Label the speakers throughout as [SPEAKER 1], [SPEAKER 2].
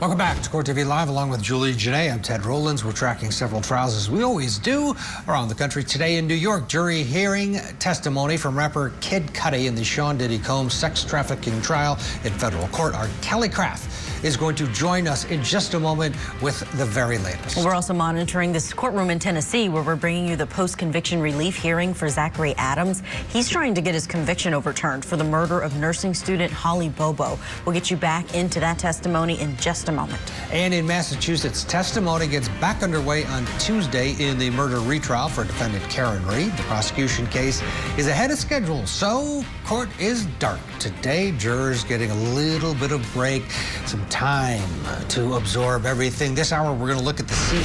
[SPEAKER 1] Welcome back to Court TV Live along with Julie Janae. I'm Ted Rollins. We're tracking several trials as we always do around the country. Today in New York, jury hearing testimony from rapper Kid Cudi in the Sean Diddy Combs sex trafficking trial in federal court. Our Kelly Craft is going to join us in just a moment with the very latest.
[SPEAKER 2] Well, we're also monitoring this courtroom in Tennessee where we're bringing you the post-conviction relief hearing for Zachary Adams. He's trying to get his conviction overturned for the murder of nursing student Holly Bobo. We'll get you back into that testimony in just a moment.
[SPEAKER 1] And in Massachusetts, testimony gets back underway on Tuesday in the murder retrial for defendant Karen Reed. The prosecution case is ahead of schedule, so court is dark today. Jurors getting a little bit of break, some time to absorb everything. This hour, we're going to look at the scene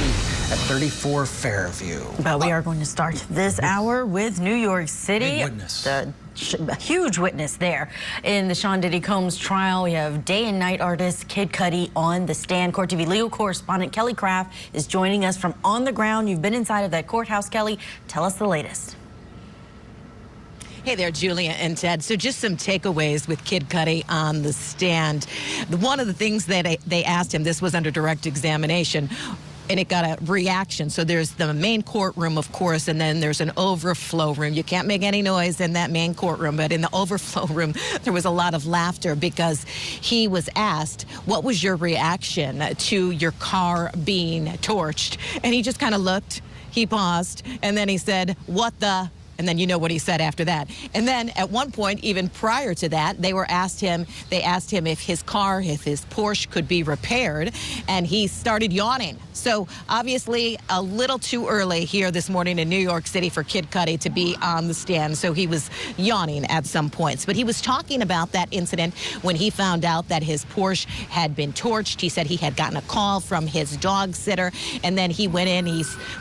[SPEAKER 1] at 34 Fairview.
[SPEAKER 2] But we are going to start this hour with New York City.
[SPEAKER 1] Big witness.
[SPEAKER 2] A huge witness there in the Sean Diddy Combs trial. We have day and night artist Kid Cudi on the stand. Court TV legal correspondent Kelly Craft is joining us from on the ground. You've been inside of that courthouse, Kelly. Tell us the latest.
[SPEAKER 3] Hey there, Julia and Ted. So just some takeaways with Kid Cudi on the stand. One of the things that they asked him, this was under direct examination, and it got a reaction. So there's the main courtroom, of course, and then there's an overflow room. You can't make any noise in that main courtroom, but in the overflow room, there was a lot of laughter because he was asked, what was your reaction to your car being torched? And he just kind of looked, he paused, and then he said, what the? And then you know what he said after that. And then at one point, even prior to that, they asked him if his car, if his Porsche could be repaired, and he started yawning. So obviously a little too early here this morning in New York City for Kid Cudi to be on the stand. So he was yawning at some points. But he was talking about that incident when he found out that his Porsche had been torched. He said he had gotten a call from his dog sitter, and then he went in.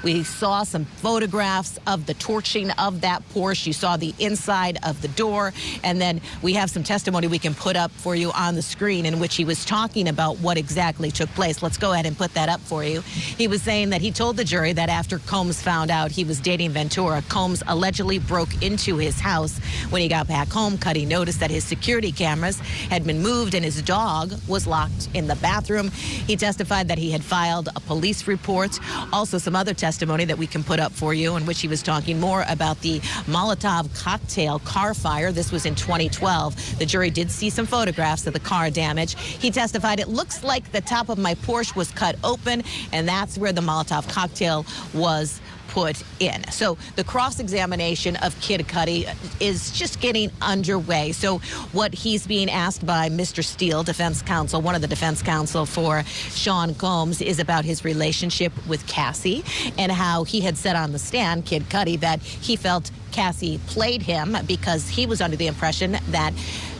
[SPEAKER 3] We saw some photographs of the torching of that Porsche. You saw the inside of the door, and then we have some testimony we can put up for you on the screen in which he was talking about what exactly took place. Let's go ahead and put that up for you. He was saying that he told the jury that after Combs found out he was dating Ventura, Combs allegedly broke into his house. When he got back home, Cudi noticed that his security cameras had been moved and his dog was locked in the bathroom. He testified that he had filed a police report. Also some other testimony that we can put up for you in which he was talking more about the Molotov cocktail car fire. This was in 2012. The jury did see some photographs of the car damage. He testified, it looks like the top of my Porsche was cut open, and that's where the Molotov cocktail was put in. So the cross-examination of Kid Cudi is just getting underway. So what he's being asked by Mr. Steele, defense counsel, one of the defense counsel for Sean Combs, is about his relationship with Cassie and how he had said on the stand, Kid Cudi, that he felt Cassie played him because he was under the impression that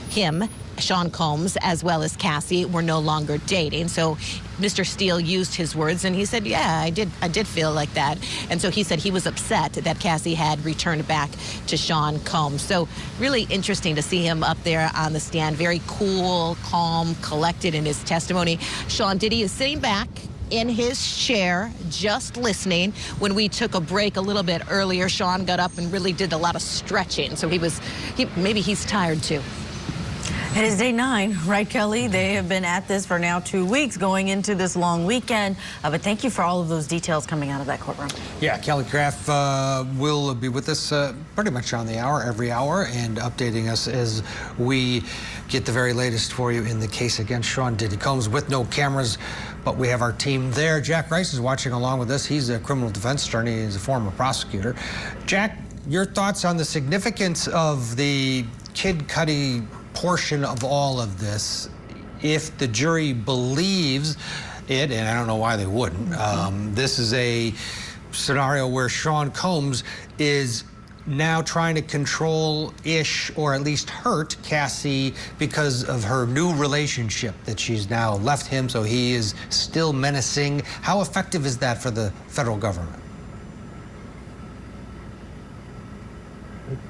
[SPEAKER 3] him, Sean Combs, as well as Cassie, were no longer dating. So Mr. Steele used his words, and he said, yeah, I did feel like that. And so he said he was upset that Cassie had returned back to Sean Combs. So really interesting to see him up there on the stand, very cool, calm, collected in his testimony. Sean Diddy is sitting back in his chair, just listening. When we took a break a little bit earlier, Sean got up and really did a lot of stretching. So maybe he's tired too.
[SPEAKER 2] It is day 9, right, Kelly? They have been at this for now 2 weeks, going into this long weekend. But thank you for all of those details coming out of that courtroom.
[SPEAKER 1] Yeah, Kelly Craft will be with us pretty much on the hour, every hour, and updating us as we get the very latest for you in the case against Sean Diddy Combs with no cameras. But we have our team there. Jack Rice is watching along with us. He's a criminal defense attorney. He's a former prosecutor. Jack, your thoughts on the significance of the Kid Cudi portion of all of this, if the jury believes it, and I don't know why they wouldn't. This is a scenario where Sean Combs is now trying to control-ish, or at least hurt Cassie because of her new relationship that she's now left him, so he is still menacing. How effective is that for the federal government?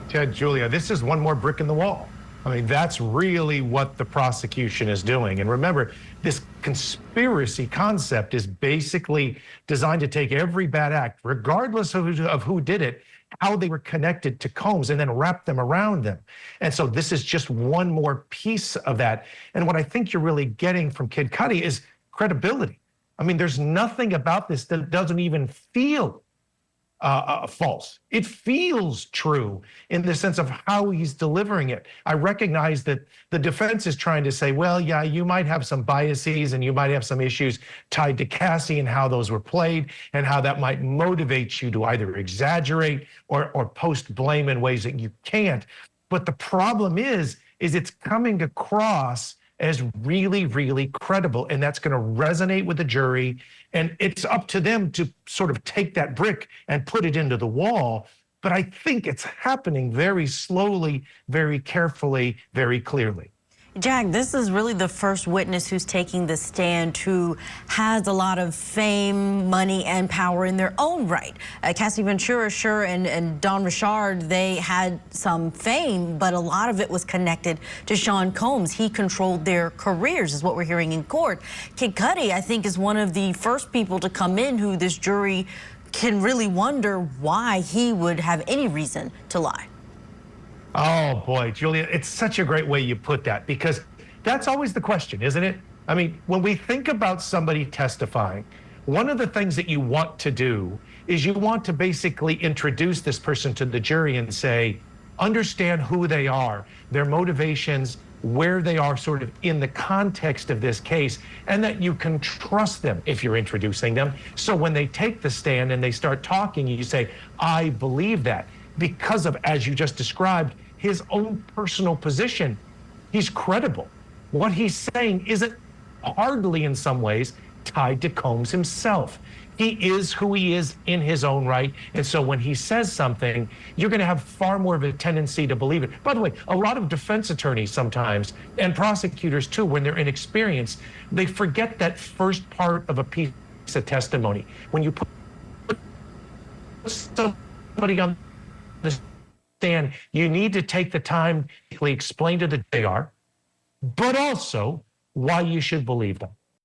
[SPEAKER 4] Ted, Julia, this is one more brick in the wall. I mean, that's really what the prosecution is doing. And remember, this conspiracy concept is basically designed to take every bad act, regardless of who did it, how they were connected to Combs, and then wrap them around them. And so this is just one more piece of that. And what I think you're really getting from Kid Cudi is credibility. I mean, there's nothing about this that doesn't even feel false. It feels true in the sense of how he's delivering it. I recognize that the defense is trying to say, well, yeah, you might have some biases and you might have some issues tied to Cassie and how those were played and how that might motivate you to either exaggerate or post blame in ways that you can't. But the problem is it's coming across as really, really credible. And that's going to resonate with the jury. And it's up to them to sort of take that brick and put it into the wall. But I think it's happening very slowly, very carefully, very clearly.
[SPEAKER 2] Jack, this is really the first witness who's taking the stand who has a lot of fame, money, and power in their own right. Cassie Ventura, sure, and Don Richard, they had some fame, but a lot of it was connected to Sean Combs. He controlled their careers, is what we're hearing in court. Kid Cudi, I think, is one of the first people to come in who this jury can really wonder why he would have any reason to lie.
[SPEAKER 4] Oh boy, Julia, it's such a great way you put that, because that's always the question, isn't it? I mean, when we think about somebody testifying, one of the things that you want to do is you want to basically introduce this person to the jury and say, understand who they are, their motivations, where they are sort of in the context of this case, and that you can trust them if you're introducing them. So when they take the stand and they start talking, you say, I believe that. Because of, as you just described, his own personal position, he's credible. What he's saying isn't hardly in some ways tied to Combs himself. He is who he is in his own right. And so when he says something, you're going to have far more of a tendency to believe it. By the way, a lot of defense attorneys sometimes, and prosecutors too, when they're inexperienced, they forget that first part of a piece of testimony. When you put somebody on the stand, you need to take the time to explain to the JR, but also why you should believe them.